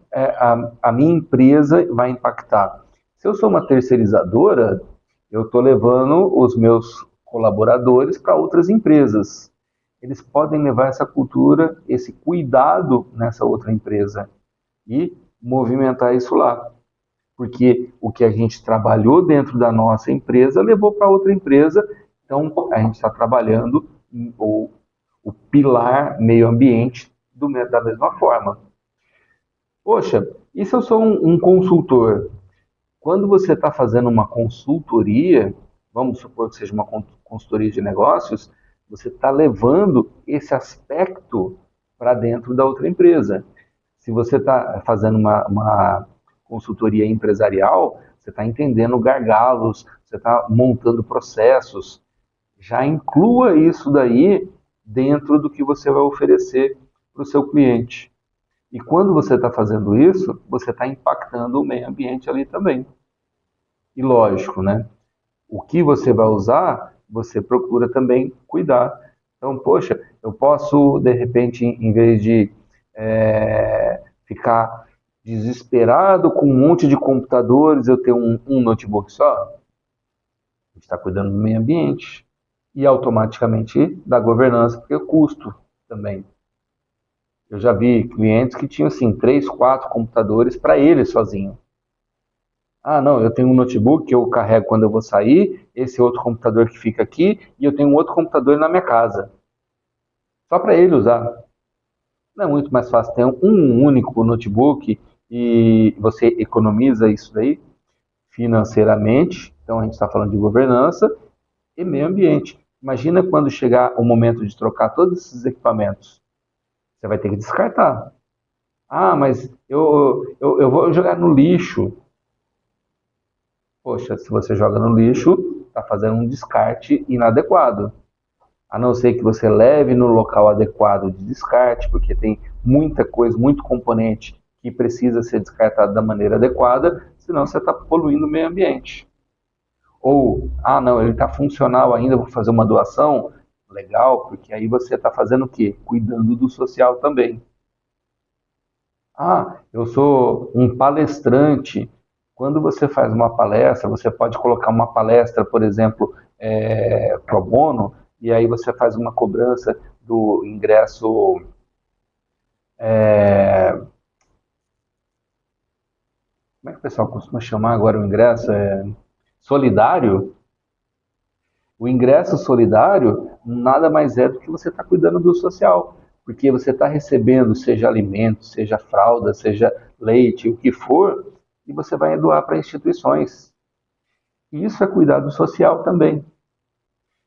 a minha empresa vai impactar? Se eu sou uma terceirizadora, eu estou levando os meus colaboradores para outras empresas. Eles podem levar essa cultura, esse cuidado nessa outra empresa e movimentar isso lá. Porque o que a gente trabalhou dentro da nossa empresa levou para outra empresa, então a gente está trabalhando o pilar meio ambiente da mesma forma. Poxa, e se eu sou um consultor? Quando você está fazendo uma consultoria, vamos supor que seja uma consultoria de negócios, você está levando esse aspecto para dentro da outra empresa. Se você está fazendo uma consultoria empresarial, você está entendendo gargalos, você está montando processos. Já inclua isso daí dentro do que você vai oferecer para o seu cliente. E quando você está fazendo isso, você está impactando o meio ambiente ali também. E lógico, né? O que você vai usar, você procura também cuidar Então, poxa, eu posso, de repente, em vez de ficar desesperado com um monte de computadores, eu ter um notebook só. A gente está cuidando do meio ambiente e automaticamente da governança, porque é custo também. Eu já vi clientes que tinham assim 3, 4 computadores para ele sozinho. Ah, não, eu tenho um notebook que eu carrego quando eu vou sair, esse outro computador que fica aqui, e eu tenho um outro computador na minha casa. Só para ele usar. Não é muito mais fácil ter um único notebook e você economiza isso daí financeiramente. Então a gente está falando de governança e meio ambiente. Imagina quando chegar o momento de trocar todos esses equipamentos. Você vai ter que descartar. Ah, mas eu vou jogar no lixo. Poxa, se você joga no lixo, está fazendo um descarte inadequado. A não ser que você leve no local adequado de descarte, porque tem muita coisa, muito componente que precisa ser descartado da maneira adequada, senão você está poluindo o meio ambiente. Ou, ah não, ele está funcional ainda, vou fazer uma doação. Legal, porque aí você está fazendo o quê? Cuidando do social também. Ah, eu sou um palestrante. Quando você faz uma palestra, você pode colocar uma palestra, por exemplo, pro bono, e aí você faz uma cobrança do ingresso. Como é que o pessoal costuma chamar agora o ingresso? Solidário? O ingresso solidário nada mais é do que você está cuidando do social, porque você está recebendo, seja alimento, seja fralda, seja leite, o que for, e você vai doar para instituições. E isso é cuidar do social também.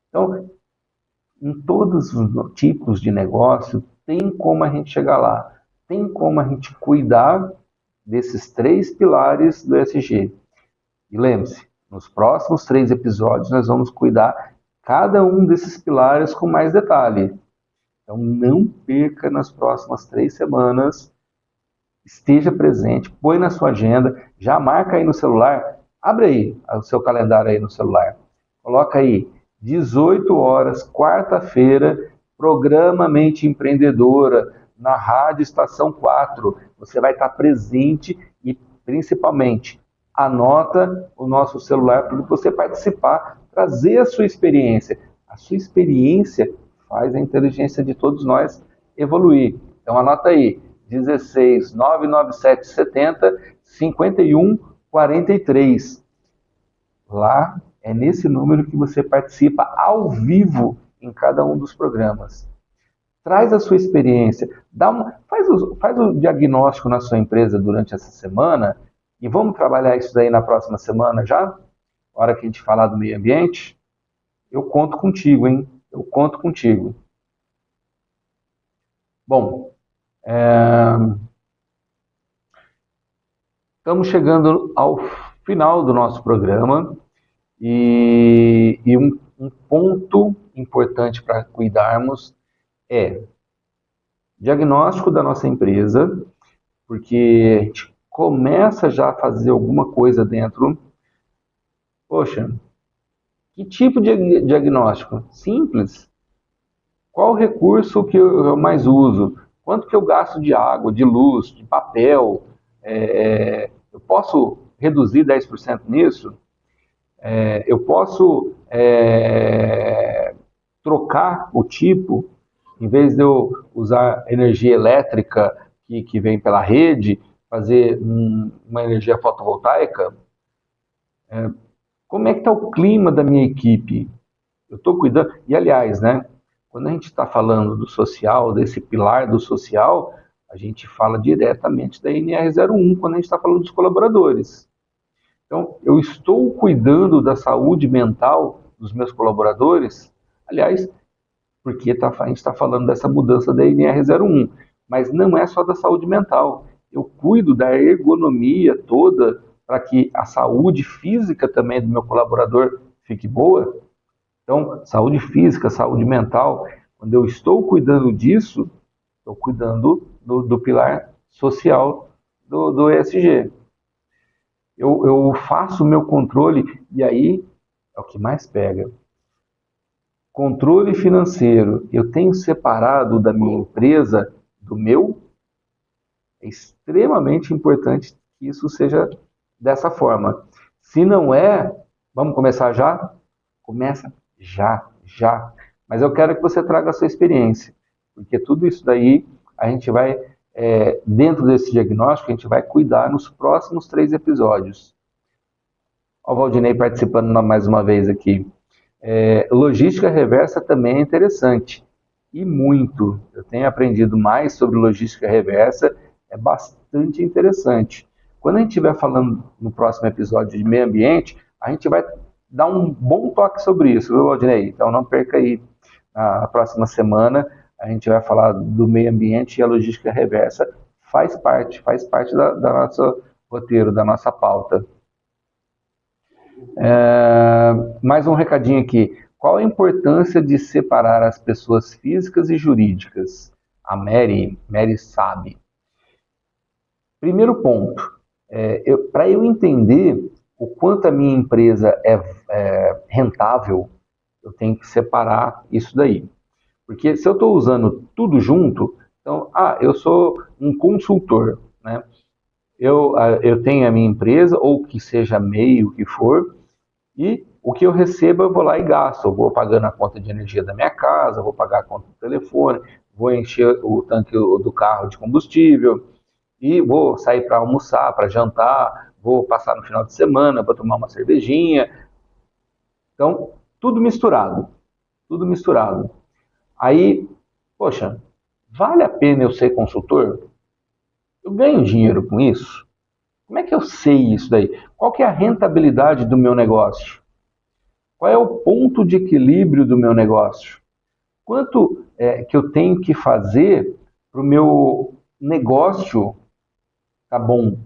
Então, em todos os tipos de negócio, tem como a gente chegar lá. Tem como a gente cuidar desses 3 pilares do ESG. E lembre-se, nos próximos 3 episódios nós vamos cuidar cada um desses pilares com mais detalhe. Então não perca nas próximas 3 semanas, esteja presente, põe na sua agenda, já marca aí no celular, abre aí o seu calendário aí no celular, coloca aí 18 horas, quarta-feira, programa Mente Empreendedora, na Rádio Estação 4. Você vai estar presente e, principalmente, anota o nosso celular para você participar, trazer a sua experiência. A sua experiência faz a inteligência de todos nós evoluir. Então, anota aí, 16 997 70 51 43. Lá é nesse número que você participa ao vivo em cada um dos programas. Traz a sua experiência, faz o diagnóstico na sua empresa durante essa semana e vamos trabalhar isso daí na próxima semana já? Na hora que a gente falar do meio ambiente, eu conto contigo, hein? Eu conto contigo. Bom, estamos chegando ao final do nosso programa e um ponto importante para cuidarmos é diagnóstico da nossa empresa, porque a gente começa já a fazer alguma coisa dentro. Poxa, que tipo de diagnóstico? Simples. Qual o recurso que eu mais uso? Quanto que eu gasto de água, de luz, de papel? Eu posso reduzir 10% nisso? Eu posso trocar o tipo, em vez de eu usar energia elétrica que vem pela rede, fazer uma energia fotovoltaica? Como é que está o clima da minha equipe? Eu estou cuidando. E aliás, né? Quando a gente está falando do social, desse pilar do social, a gente fala diretamente da NR01 quando a gente está falando dos colaboradores. Então, eu estou cuidando da saúde mental dos meus colaboradores, aliás, porque a gente está falando dessa mudança da NR01, mas não é só da saúde mental. Eu cuido da ergonomia toda para que a saúde física também do meu colaborador fique boa. Então, saúde física, saúde mental, quando eu estou cuidando disso, estou cuidando do pilar social do ESG. Eu faço o meu controle e aí é o que mais pega. controle financeiro, eu tenho separado da minha empresa do meu? É extremamente importante que isso seja dessa forma. Se não é, vamos começar já? Começa já. Mas eu quero que você traga a sua experiência, porque tudo isso daí a gente vai, dentro desse diagnóstico, a gente vai cuidar nos próximos 3 episódios. Olha o Valdinei participando mais uma vez aqui. Logística reversa também é interessante, e muito. Eu tenho aprendido mais sobre logística reversa, é bastante interessante. Quando a gente estiver falando no próximo episódio de meio ambiente, a gente vai dar um bom toque sobre isso, viu, Valdinei? Então não perca aí. Na próxima semana a gente vai falar do meio ambiente, e a logística reversa faz parte da nosso roteiro, da nossa pauta. Mais um recadinho aqui. Qual a importância de separar as pessoas físicas e jurídicas? A Mary sabe. Primeiro ponto, para eu entender o quanto a minha empresa é rentável, eu tenho que separar isso daí. Porque se eu estou usando tudo junto, então, eu sou um consultor, né? Eu tenho a minha empresa, ou que seja meio que for, e o que eu recebo eu vou lá e gasto. Eu vou pagando a conta de energia da minha casa, vou pagar a conta do telefone, vou encher o tanque do carro de combustível, e vou sair para almoçar, para jantar, vou passar no final de semana para tomar uma cervejinha. Então, tudo misturado. Aí, poxa, vale a pena eu ser consultor? Eu ganho dinheiro com isso? Como é que eu sei isso daí? Qual que é a rentabilidade do meu negócio? Qual é o ponto de equilíbrio do meu negócio? Quanto que eu tenho que fazer para o meu negócio tá bom,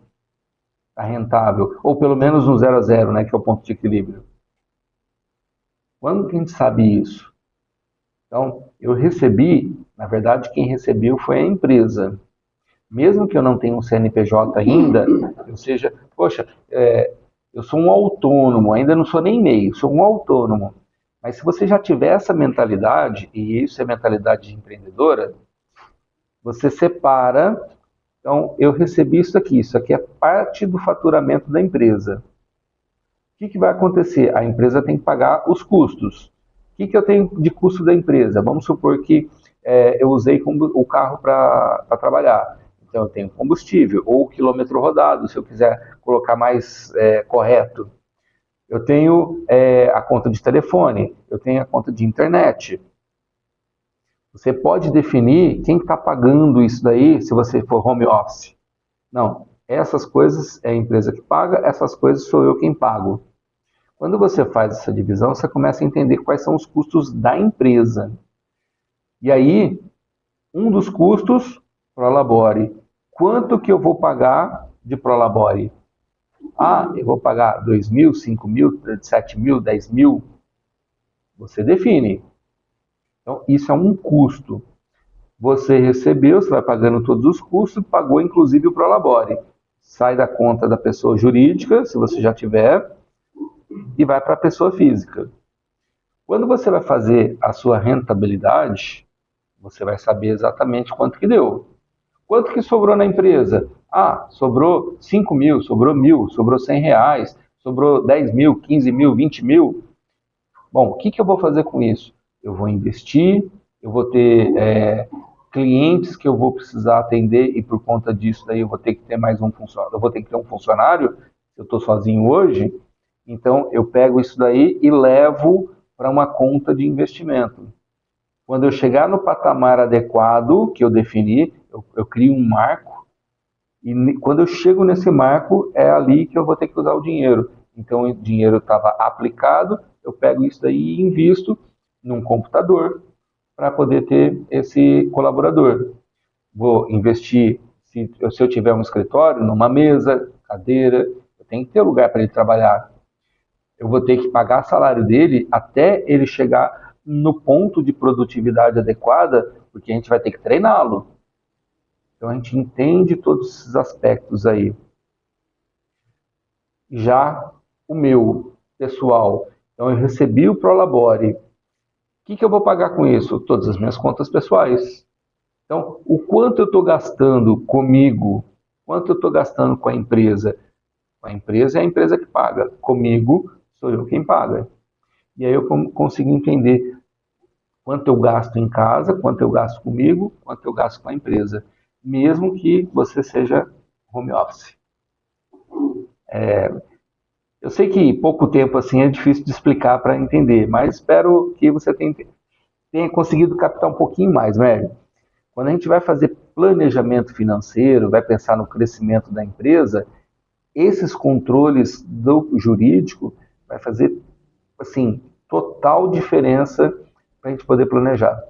tá rentável, ou pelo menos no 0 a 0, né, que é o ponto de equilíbrio? Quando que a gente sabe isso? Então, eu recebi, na verdade, quem recebeu foi a empresa. Mesmo que eu não tenha um CNPJ ainda, ou seja, poxa, eu sou um autônomo, ainda não sou nem MEI, sou um autônomo. Mas se você já tiver essa mentalidade, e isso é mentalidade de empreendedora, você separa. Então, eu recebi isso aqui é parte do faturamento da empresa. O que vai acontecer? A empresa tem que pagar os custos. O que eu tenho de custo da empresa? Vamos supor que eu usei o carro para trabalhar. Então, eu tenho combustível ou quilômetro rodado, se eu quiser colocar mais correto. Eu tenho a conta de telefone, eu tenho a conta de internet. Você pode definir quem está pagando isso daí, se você for home office. Não, essas coisas é a empresa que paga, essas coisas sou eu quem pago. Quando você faz essa divisão, você começa a entender quais são os custos da empresa. E aí, um dos custos, Prolabore. Quanto que eu vou pagar de Prolabore? Eu vou pagar 2 mil, 5 mil, 7 mil, 10 mil. Você define. Então, isso é um custo. Você recebeu, você vai pagando todos os custos, pagou inclusive o Prolabore. Sai da conta da pessoa jurídica, se você já tiver, e vai para a pessoa física. Quando você vai fazer a sua rentabilidade, você vai saber exatamente quanto que deu. Quanto que sobrou na empresa? Sobrou 5 mil, sobrou 1.000, sobrou R$100, sobrou 10 mil, 15 mil, 20 mil. Bom, o que eu vou fazer com isso? Eu vou investir, eu vou ter clientes que eu vou precisar atender, e por conta disso daí eu vou ter que ter mais um funcionário, eu vou ter que ter um funcionário, eu estou sozinho hoje, então eu pego isso daí e levo para uma conta de investimento. Quando eu chegar no patamar adequado que eu defini, eu crio um marco, e quando eu chego nesse marco, é ali que eu vou ter que usar o dinheiro. Então o dinheiro estava aplicado, eu pego isso daí e invisto num computador para poder ter esse colaborador. Vou investir, se eu tiver um escritório, numa mesa, cadeira, eu tenho que ter lugar para ele trabalhar. Eu vou ter que pagar o salário dele até ele chegar no ponto de produtividade adequada, porque a gente vai ter que treiná-lo. Então a gente entende todos esses aspectos aí. Já o meu pessoal, então eu recebi o Prolabore, que eu vou pagar com isso? Todas as minhas contas pessoais. Então, o quanto eu estou gastando comigo, quanto eu estou gastando com a empresa? Com a empresa é a empresa que paga, comigo sou eu quem paga. E aí eu consigo entender quanto eu gasto em casa, quanto eu gasto comigo, quanto eu gasto com a empresa, mesmo que você seja home office. Eu sei que pouco tempo assim é difícil de explicar para entender, mas espero que você tenha conseguido captar um pouquinho mais, né? Quando a gente vai fazer planejamento financeiro, vai pensar no crescimento da empresa, esses controles do jurídico vai fazer, assim, total diferença para a gente poder planejar.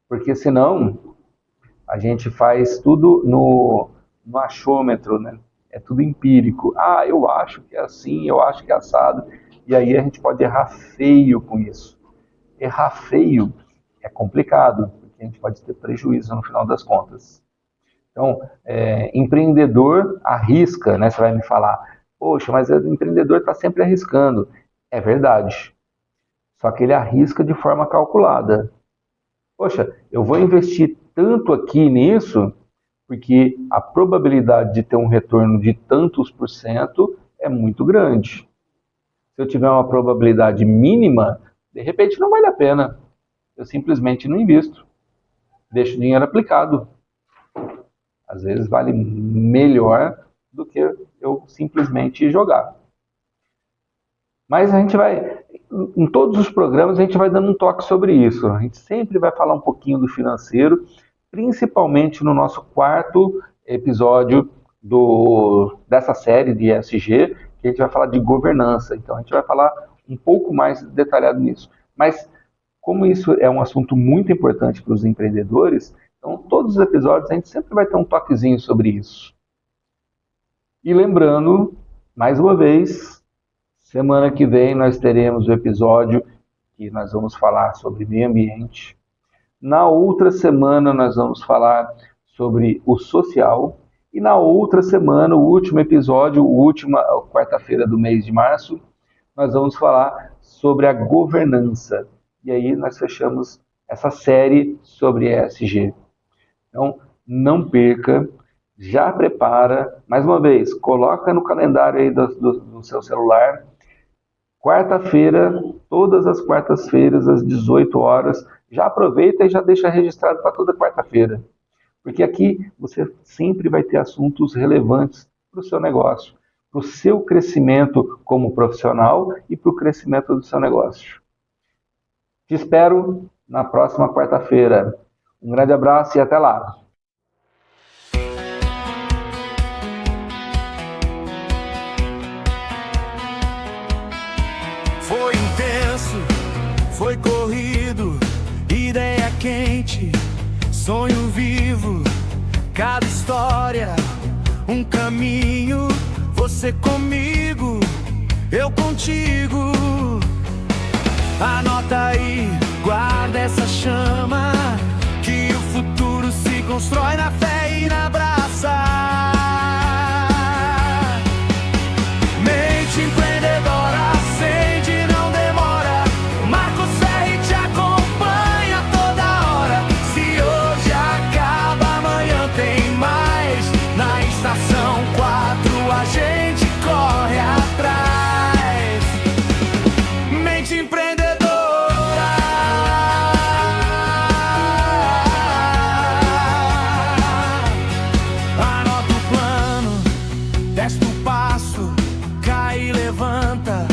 Porque senão a gente faz tudo no achômetro, né? É tudo empírico. Ah, eu acho que é assim, eu acho que é assado. E aí a gente pode errar feio com isso. Errar feio é complicado, porque a gente pode ter prejuízo no final das contas. Então, empreendedor arrisca, né? Você vai me falar, poxa, mas o empreendedor está sempre arriscando. É verdade. Só que ele arrisca de forma calculada. Poxa, eu vou investir tanto aqui nisso, porque a probabilidade de ter um retorno de tantos por cento é muito grande. Se eu tiver uma probabilidade mínima, de repente não vale a pena. Eu simplesmente não invisto. Deixo o dinheiro aplicado. Às vezes vale melhor do que eu simplesmente jogar. Mas a gente vai, em todos os programas, a gente vai dando um toque sobre isso. A gente sempre vai falar um pouquinho do financeiro, principalmente no nosso quarto episódio dessa série de ESG, que a gente vai falar de governança. Então a gente vai falar um pouco mais detalhado nisso. Mas como isso é um assunto muito importante para os empreendedores, então todos os episódios a gente sempre vai ter um toquezinho sobre isso. E lembrando, mais uma vez, semana que vem nós teremos o episódio que nós vamos falar sobre meio ambiente. Na outra semana nós vamos falar sobre o social. E na outra semana, o último episódio, última quarta-feira do mês de março, nós vamos falar sobre a governança. E aí nós fechamos essa série sobre ESG. Então, não perca, já prepara, mais uma vez, coloca no calendário aí do seu celular, quarta-feira, todas as quartas-feiras, às 18 horas, já aproveita e já deixa registrado para toda quarta-feira. Porque aqui você sempre vai ter assuntos relevantes para o seu negócio, para o seu crescimento como profissional e para o crescimento do seu negócio. Te espero na próxima quarta-feira. Um grande abraço e até lá! Foi intenso, foi corrido, ideia quente, sonho vivo, cada história, um caminho, você comigo, eu contigo. Anota aí, guarda essa chama, que o futuro se constrói na fé e na braça. Mente empreendedora, acende, não demora. Marcos Ferri te acompanha toda hora. Se hoje acaba, amanhã tem mais. Na estação 4 a gente corre atrás. Mente empreendedora. Anota o plano, testa o passo, cai e levanta,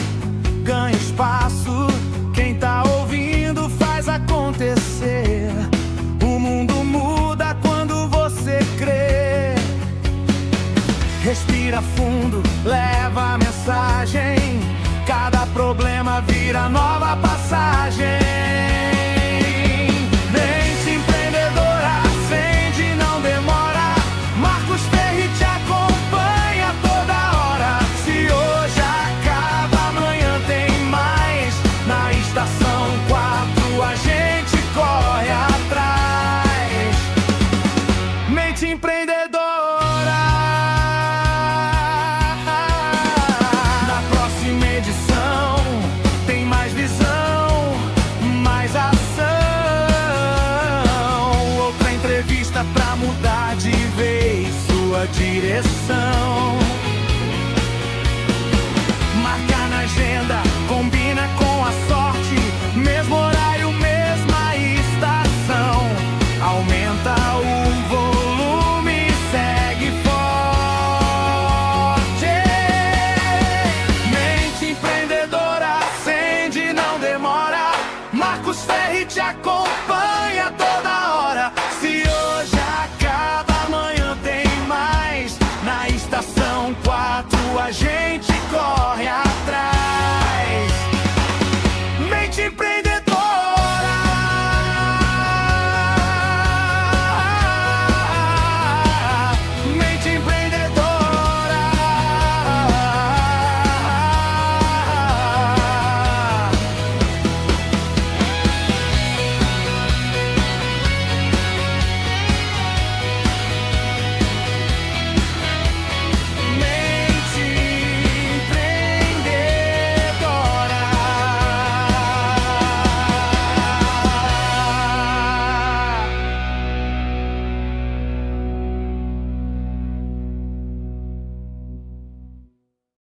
ganha espaço. Quem tá ouvindo faz acontecer. O mundo muda quando você crê. Respira fundo, leva a mensagem. Cada problema vira nova passagem. Mente empreendedora, acende, não demora. Marcos Ferri te acompanha toda hora. Se hoje acaba, amanhã tem mais. Na estação 4 a gente corre atrás. Mente empreendedora. Na próxima edição tem mais visão, sua direção. Marca na agenda, combina com a sorte, mesmo horário, mesma estação. Aumenta o volume, segue forte. Mente empreendedora, acende, não demora. Marcos Ferri te acompanha toda hora. Se hoje acaba, amanhã tem mais. Na estação 4 a gente